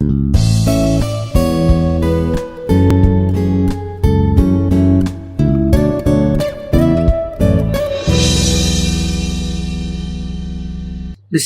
This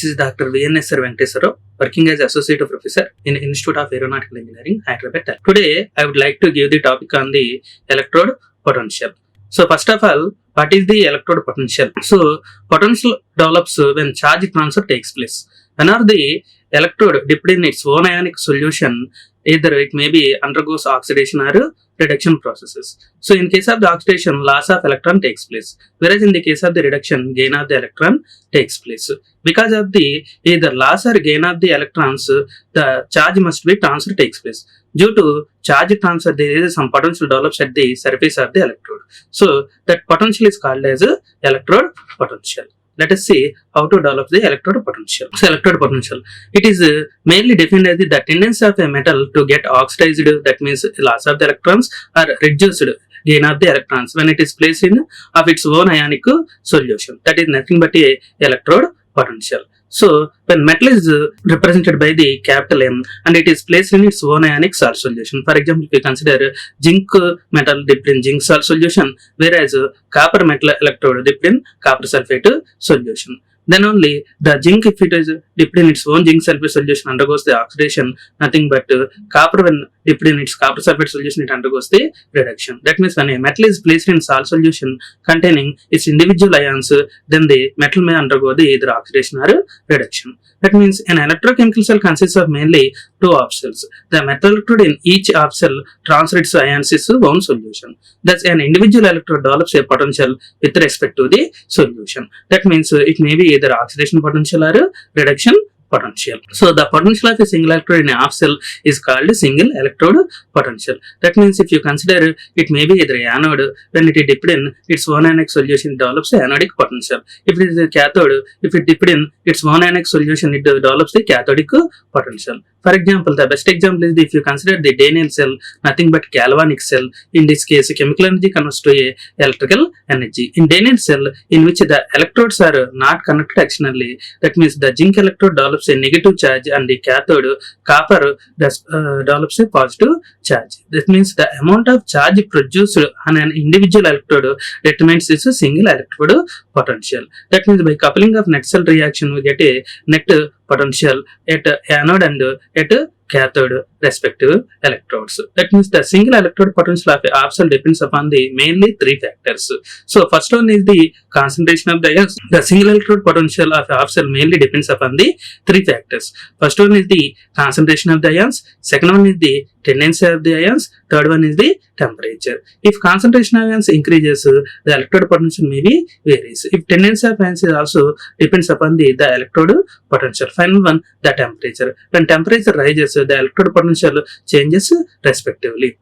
is Dr. VNSR Venkateswara, working as Associate Professor in Institute of Aeronautical Engineering, Hyderabad. Today, I would like to give the topic on the electrode potential. So, first of all, what is the electrode potential? So, potential develops when charge transfer takes place. Whenever the electrode dipped in its own ionic solution, either it may be undergoes oxidation or reduction processes. So in case of the oxidation, loss of electron takes place, whereas in the case of the reduction, gain of the electron takes place. Because of the either loss or gain of the electrons, the charge must be transfer takes place. Due to charge transfer, there is some potential develops at the surface of the electrode. So that potential is called as electrode potential. Let us see how to develop the electrode potential. So, electrode potential. It is mainly defined as the tendency of a metal to get oxidized, that means loss of the electrons, or reduced gain of the electrons when it is placed in of its own ionic solution. That is nothing but a electrode potential. So, when metal is represented by the capital M and it is placed in its own ionic salt solution. For example, if we consider zinc metal dipped in zinc salt solution, whereas copper metal electrode dipped in copper sulfate solution. Then only the zinc, if it is dipped in its own zinc sulfate solution, undergoes the oxidation, nothing but copper when dipped in its copper sulfate solution, it undergoes the reduction. That means when a metal is placed in salt solution containing its individual ions, then the metal may undergo the either oxidation or reduction. That means an electrochemical cell consists of mainly two half cells. The metal electrode in each half cell transfers its ions its own solution. Thus, an individual electrode develops a potential with respect to the solution. That means it may be either oxidation potential or reduction potential. So, the potential of a single electrode in a half cell is called single electrode potential. That means if you consider it may be either anode, when it is dipped in its one ionic solution, it develops the anodic potential. If it is a cathode, if it dipped in its one ionic solution, it develops the cathodic potential. For example, the best example is if you consider the Daniell cell, nothing but galvanic cell. In this case, chemical energy converts to a electrical energy. In Daniell cell, in which the electrodes are not connected externally, that means the zinc electrode develops a negative charge and the cathode copper develops a positive charge. That means the amount of charge produced on an individual electrode determines its single electrode potential. That means by coupling of net cell reaction, we get a net potential at anode and at cathode respective electrodes. That means the single electrode potential of a half cell depends upon the mainly three factors. So first one is the concentration of the ions. The single electrode potential of a half cell mainly depends upon the three factors. First one is the concentration of the ions. Second one is the tendency of the ions. Third one is the temperature. If concentration of ions increases, the electrode potential may be varies. If tendency of ions is also depends upon the electrode potential. Final one, the temperature. When temperature rises, the electrode potential changes respectively.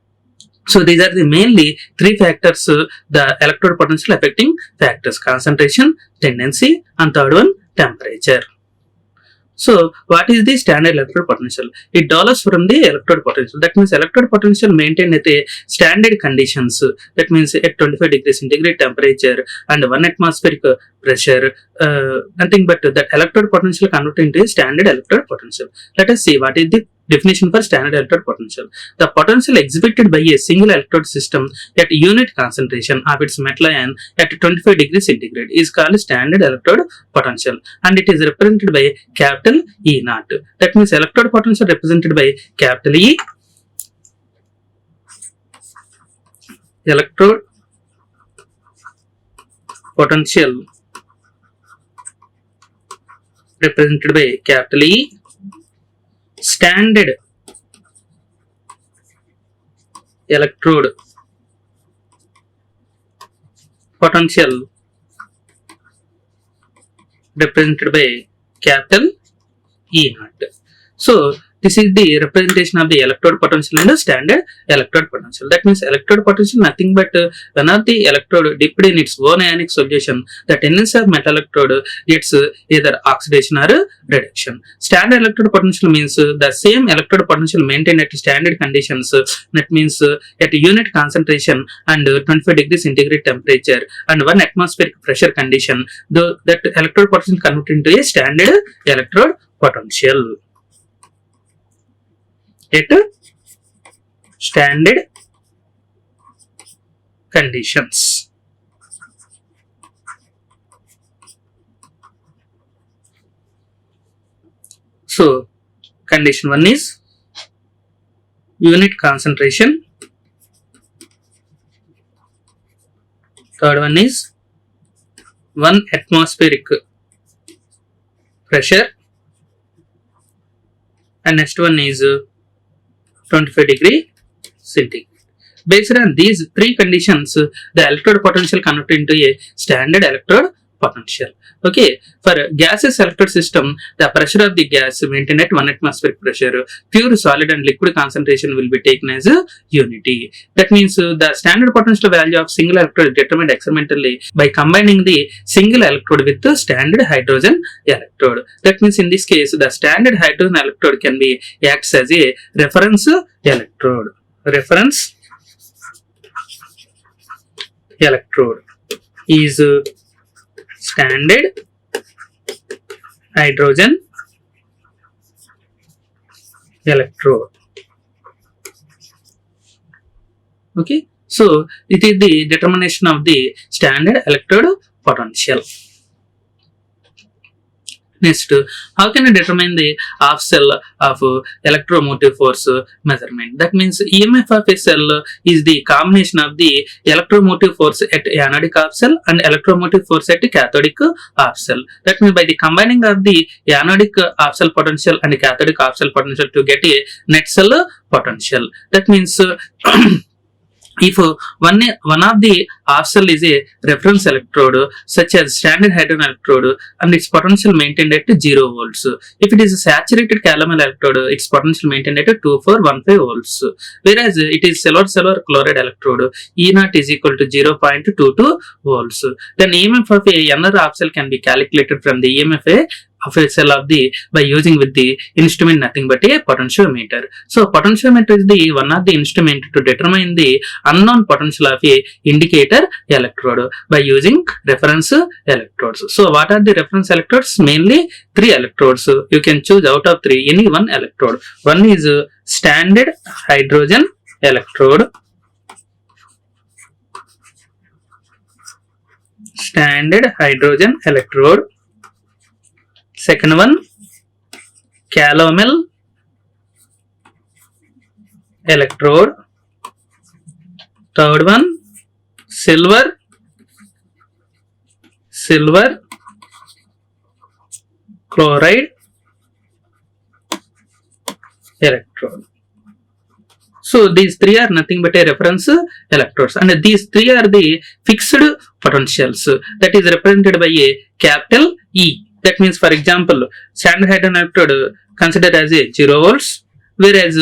So these are the mainly three factors, the electrode potential affecting factors: concentration, tendency, and third one, temperature. So, what is the standard electrode potential? It develops from the electrode potential. That means electrode potential maintained at a standard conditions. That means at 25 degrees centigrade temperature and 1 atmospheric pressure. Nothing but that electrode potential converted into a standard electrode potential. Let us see what is the definition for standard electrode potential. The potential exhibited by a single electrode system at unit concentration of its metal ion at 25 degrees centigrade is called standard electrode potential, and it is represented by capital E naught. That means electrode potential represented by capital E, electrode potential represented by capital E, standard electrode potential represented by capital E naught. So this is the representation of the electrode potential and the standard electrode potential. That means electrode potential nothing but whenever the electrode dipped in its own ionic solution, the tendency of metal electrode gets either oxidation or reduction. Standard electrode potential means the same electrode potential maintained at standard conditions. That means at unit concentration and 25 degrees centigrade temperature and 1 atmospheric pressure condition, that electrode potential converted into a standard electrode potential. at standard conditions. So condition 1 is unit concentration. Third one is 1 atmospheric pressure, and next one is 25 degree centigrade. Based on these three conditions, the electrode potential converted into a standard electrode potential. Okay, for gaseous electrode system, the pressure of the gas maintained at 1 atmospheric pressure. Pure solid and liquid concentration will be taken as a unity. That means the standard potential value of single electrode is determined experimentally by combining the single electrode with the standard hydrogen electrode. That means in this case, the standard hydrogen electrode can be acts as a reference electrode. Reference electrode is standard hydrogen electrode. Okay, so it is the determination of the standard electrode potential. Next, how can I determine the half cell of electromotive force measurement? That means EMF of a cell is the combination of the electromotive force at anodic half cell and electromotive force at cathodic half cell. That means by the combining of the anodic half cell potential and cathodic half cell potential to get a net cell potential. That means if one of the half cell is a reference electrode such as standard hydrogen electrode and its potential maintained at 0 volts. If it is a saturated calomel electrode, its potential maintained at 2415 volts. Whereas it is silver chloride electrode, E0 is equal to 0.22 volts. Then EMF of a another half cell can be calculated from the EMF of a cell of the by using with the instrument nothing but a potentiometer. So potentiometer is the one of the instrument to determine the unknown potential of a indicator electrode by using reference electrodes. So what are the reference electrodes? Mainly 3 electrodes. You can choose out of 3 any one electrode. One is standard hydrogen electrode. Standard hydrogen electrode. Second one, calomel electrode. Third one, silver chloride electrode. So these 3 are nothing but a reference electrodes, and these 3 are the fixed potentials that is represented by a capital E. That means, for example, standard hydrogen electrode considered as a 0 volts, whereas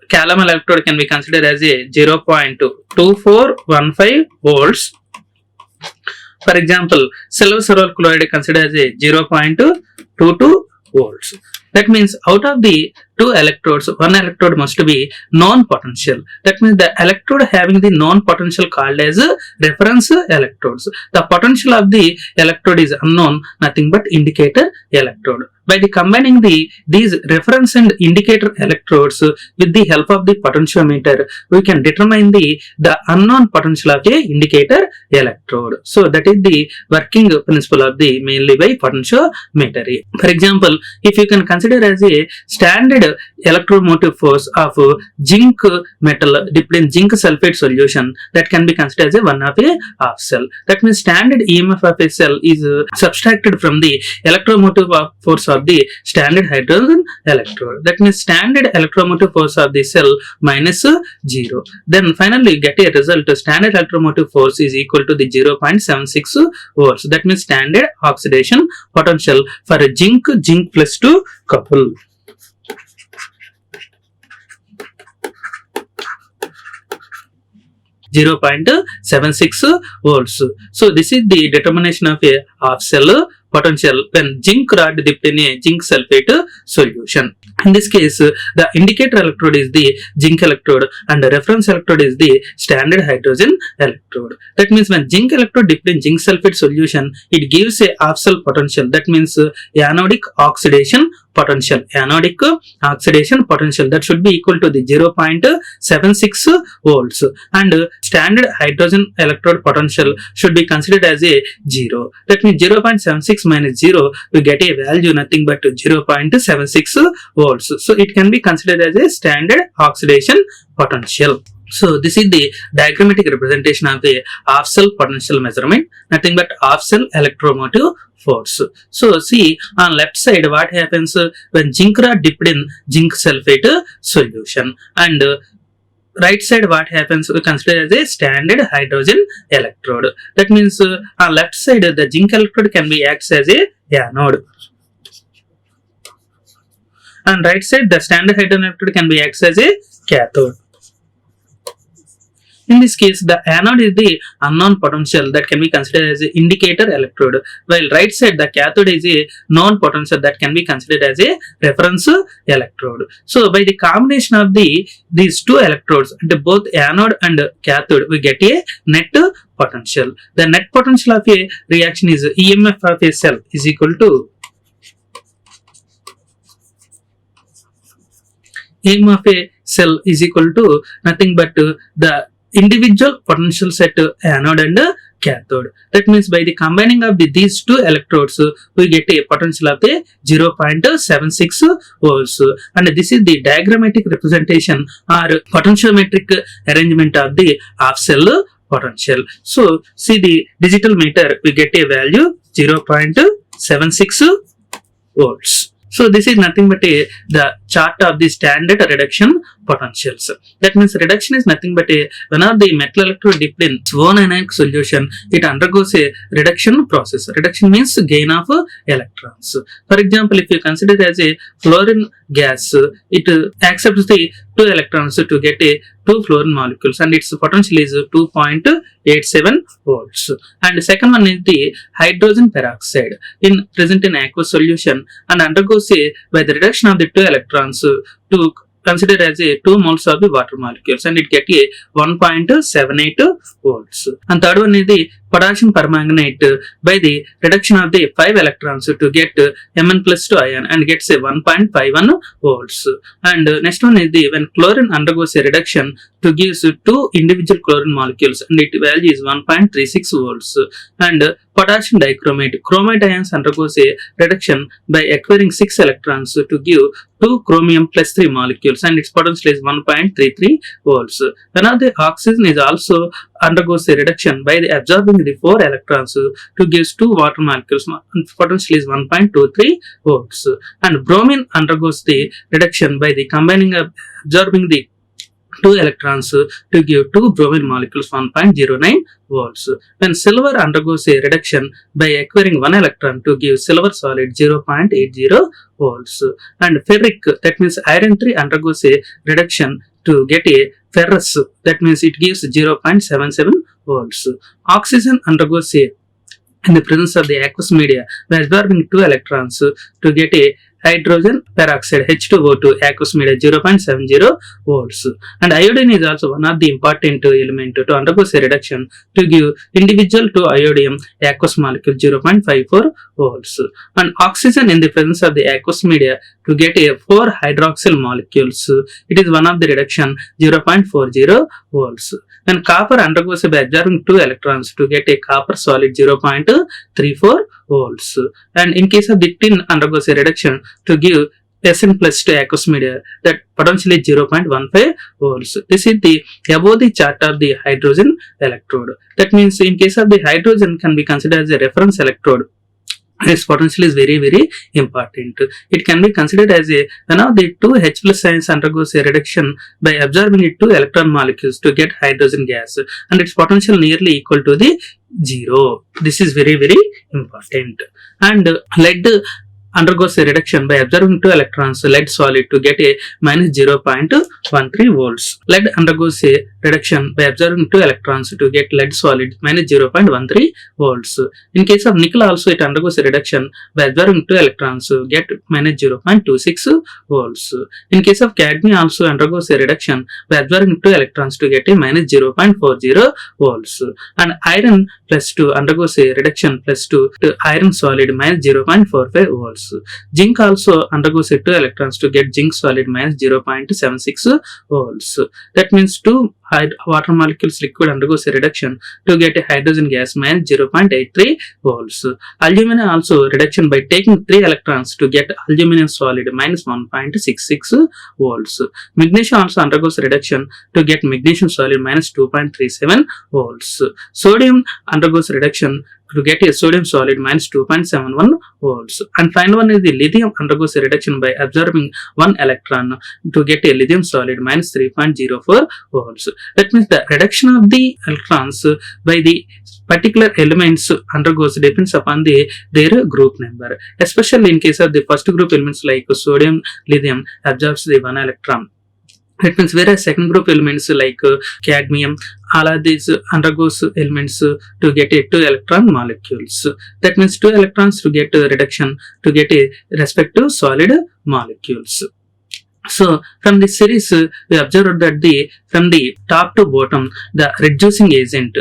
calomel electrode can be considered as a 0.2415 volts. For example, silver chloride considered as a 0.22 volts. That means out of the 2 electrodes, one electrode must be non-potential. That means the electrode having the non-potential called as reference electrodes. The potential of the electrode is unknown, nothing but indicator electrode. By combining these reference and indicator electrodes with the help of the potentiometer, we can determine the unknown potential of a indicator electrode. So that is the working principle of the mainly by potentiometer. For example, if you can consider as a standard electromotive force of zinc metal dipped in zinc sulfate solution, that can be considered as a one of a half cell. That means standard EMF of a cell is subtracted from the electromotive force of the standard hydrogen electrode. That means standard electromotive force of the cell minus 0. Then finally get a result, standard electromotive force is equal to the 0.76 volts. That means standard oxidation potential for a zinc plus 2 couple. .76 volts. So this is the determination of a half cell potential when zinc rod dipped in a zinc sulfate solution. In this case, the indicator electrode is the zinc electrode and the reference electrode is the standard hydrogen electrode. That means when zinc electrode dipped in zinc sulfate solution, it gives a half cell potential. That means anodic oxidation potential, anodic oxidation potential, that should be equal to the 0.76 volts, and standard hydrogen electrode potential should be considered as a 0. That means 0.76 minus 0, we get a value nothing but 0.76 volts. So it can be considered as a standard oxidation potential. So this is the diagrammatic representation of the off-cell potential measurement, nothing but off-cell electromotive force. So see, on left side what happens when zinc rod dipped in zinc sulfate solution, and right side what happens, we consider as a standard hydrogen electrode. That means on left side the zinc electrode can be acts as a anode, and right side the standard hydrogen electrode can be acts as a cathode. In this case, the anode is the unknown potential that can be considered as an indicator electrode, while right side the cathode is a known potential that can be considered as a reference electrode. So by the combination of these two electrodes, both anode and cathode, we get a net potential. The net potential of a reaction is EMF of a cell is equal to EMF of a cell is equal to nothing but the individual potentials at anode and cathode. That means by the combining of these two electrodes, we get a potential of the 0.76 volts, and this is the diagrammatic representation or potentiometric arrangement of the off-cell potential. So see the digital meter, we get a value 0.76 volts. So this is nothing but the chart of the standard reduction potentials. That means reduction is nothing but when of the metal electrode dipped in one anionic solution, it undergoes a reduction process. Reduction means gain of electrons. For example, if you consider it as a fluorine gas, it accepts the 2 electrons to get a 2 fluorine molecules, and its potential is 2.87 volts. And the second one is the hydrogen peroxide in present in aqueous solution and undergoes by the reduction of the 2 electrons to consider as a 2 moles of the water molecules, and it get a 1.78 volts. And third one is the potassium permanganate by the reduction of the 5 electrons to get Mn plus 2 ion and gets a 1.51 volts. And next one is the when chlorine undergoes a reduction to gives 2 individual chlorine molecules, and its value is 1.36 volts. And potassium dichromate, chromate ions undergoes a reduction by acquiring 6 electrons to give 2 chromium plus 3 molecules, and its potential is 1.33 volts. One of the oxygen is also undergoes a reduction by the absorbing the 4 electrons to give 2 water molecules, and potential is 1.23 volts. And bromine undergoes the reduction by the combining of absorbing the 2 electrons to give 2 bromine molecules, 1.09 volts. When silver undergoes a reduction by acquiring 1 electron to give silver solid, 0.80 volts. And ferric, that means iron 3, undergoes a reduction to get a ferrous, that means it gives 0.77 volts. Oxygen undergoes a in the presence of the aqueous media by absorbing 2 electrons to get a hydrogen peroxide H2O2 aqueous media, 0.70 volts. And iodine is also one of the important element to undergo a reduction to give individual to iodium aqueous molecule, 0.54 volts. And oxygen in the presence of the aqueous media to get a 4 hydroxyl molecules, it is one of the reduction, 0.40 volts. When copper undergoes by absorbing 2 electrons to get a copper solid, 0.34 volts. And in case of the tin undergoes a reduction to give Sn plus 2 aqueous media, that potentially 0.15 volts. This is the above the chart of the hydrogen electrode. That means in case of the hydrogen can be considered as a reference electrode. Its potential is very, very important. It can be considered as a one of the 2 H plus ions undergoes a reduction by absorbing 2 electron molecules to get hydrogen gas, and its potential nearly equal to the 0. This is very, very important. And lead undergoes a reduction by absorbing 2 electrons lead solid to get a minus 0.13 volts. Lead undergoes a reduction by absorbing 2 electrons to get lead solid, minus 0.13 volts. In case of nickel also it undergoes a reduction by absorbing 2 electrons to get minus 0.26 volts. In case of cadmium also undergoes a reduction by absorbing 2 electrons to get a minus 0.40 volts. And iron plus 2 undergoes a reduction plus 2 to iron solid, minus 0.45 volts. volts. Zinc also undergoes 2 electrons to get zinc solid minus 0.76 volts. That means 2 water molecules liquid undergoes a reduction to get a hydrogen gas minus 0.83 volts. Aluminum also reduction by taking 3 electrons to get aluminum solid minus 1.66 volts. Magnesium also undergoes reduction to get magnesium solid minus 2.37 volts. Sodium undergoes reduction to get a sodium solid minus 2.71 volts. And final one is the lithium undergoes a reduction by absorbing 1 electron to get a lithium solid minus 3.04 volts. That means the reduction of the electrons by the particular elements undergoes depends upon their group number. Especially in case of the first group elements like sodium, lithium absorbs the 1 electron. That means whereas second group elements like cadmium, all of these undergoes elements to get a 2 electron molecules. That means 2 electrons to get a reduction to get a respective solid molecules. So from this series we observed that from the top to bottom the reducing agent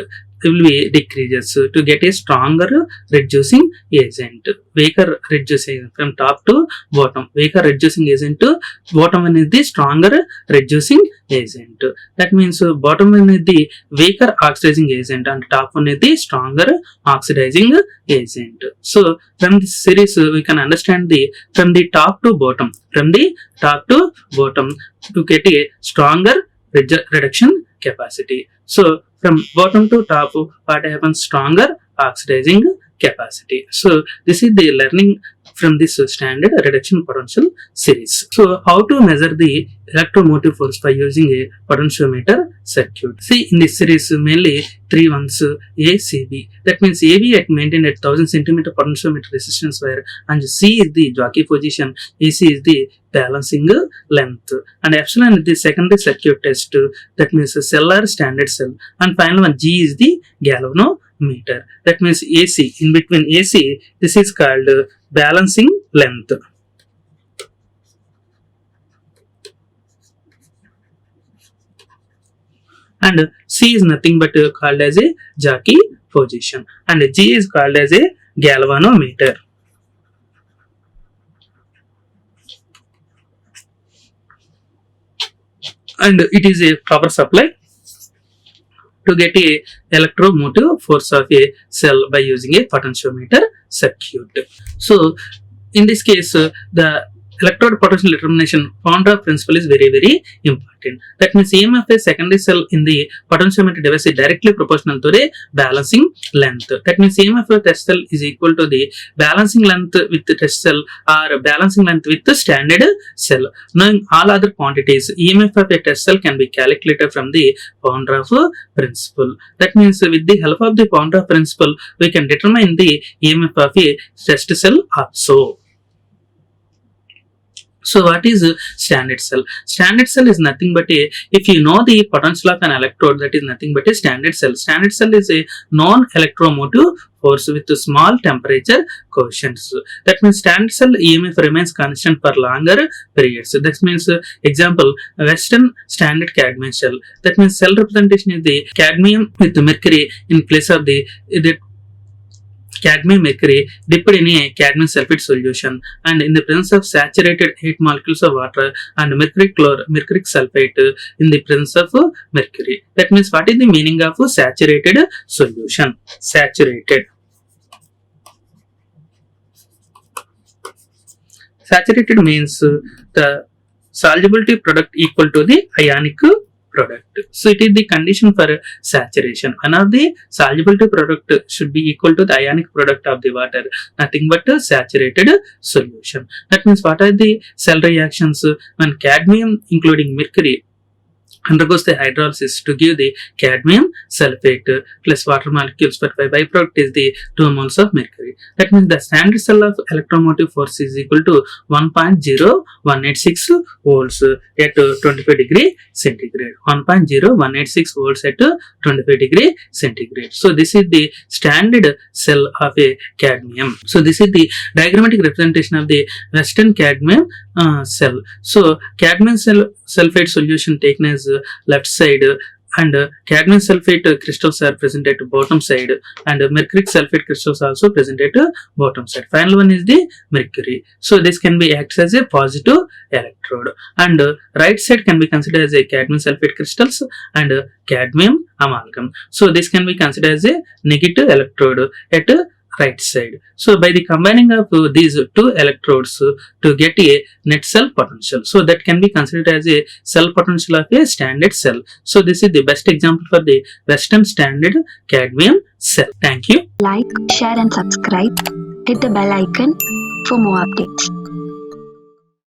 will be decreases to get a stronger reducing agent. Weaker reducing agent from top to bottom. Weaker reducing agent to bottom one is the stronger reducing agent. That means bottom one is the weaker oxidizing agent and top one is the stronger oxidizing agent. So from this series we can understand from the top to bottom. From the top to bottom to get a stronger reduction capacity. So from bottom to top, what happens? Stronger oxidizing capacity. So this is the learning from this standard reduction potential series. So how to measure the electromotive force by using a potentiometer circuit? See, in this series mainly 3 ones A, C, B. That means AB at maintained at 1000 cm potentiometer resistance wire, and C is the jockey position, AC is the balancing length, and epsilon is the secondary circuit test. That means cell or standard cell, and final one G is the galvanometer. That means AC, in between AC, this is called balancing length. And C is nothing but called as a jockey position, and G is called as a galvanometer. And it is a proper supply to get a electromotive force of a cell by using a potentiometer circuit. So in this case the electrode potential determination Paundra principle is very, very important. That means EMF a secondary cell in the potentiometer device is directly proportional to the balancing length. That means EMF of test cell is equal to the balancing length with the test cell or balancing length with the standard cell. Knowing all other quantities, EMF of a test cell can be calculated from the Paundra principle. That means with the help of the Paundra principle, we can determine the EMF of a test cell also. So what is standard cell? Standard cell is nothing but if you know the potential of an electrode, that is nothing but a standard cell. Standard cell is a non-electromotive force with a small temperature coefficients. That means standard cell EMF remains constant for longer periods. That means example, Western standard cadmium cell. That means cell representation is the cadmium with mercury in place of the cadmium mercury dipped in a cadmium sulfate solution, and in the presence of saturated 8 molecules of water and mercuric sulfate in the presence of mercury. That means what is the meaning of saturated solution? Saturated means the solubility product equal to the ionic product. So it is the condition for saturation. One of the solubility product should be equal to the ionic product of the water, nothing but a saturated solution. That means what are the cell reactions when cadmium including mercury undergoes the hydrolysis to give the cadmium sulfate plus water molecules, but by byproduct is the 2 moles of mercury. That means the standard cell of electromotive force is equal to 1.0186 volts at 25 degree centigrade. 1.0186 volts at 25 degree centigrade. So this is the standard cell of a cadmium. So this is the diagrammatic representation of the Western cadmium cell. So cadmium sulfate solution taken as left side and cadmium sulfate crystals are present at bottom side, and mercuric sulfate crystals also present at bottom side. Final one is the mercury. So this can be acts as a positive electrode, and right side can be considered as a cadmium sulfate crystals and cadmium amalgam. So this can be considered as a negative electrode at right side. So by the combining of these two electrodes to get a net cell potential, so that can be considered as a cell potential of a standard cell. So this is the best example for the Western standard cadmium cell. Thank you. Like, share and subscribe. Hit the bell icon for more updates.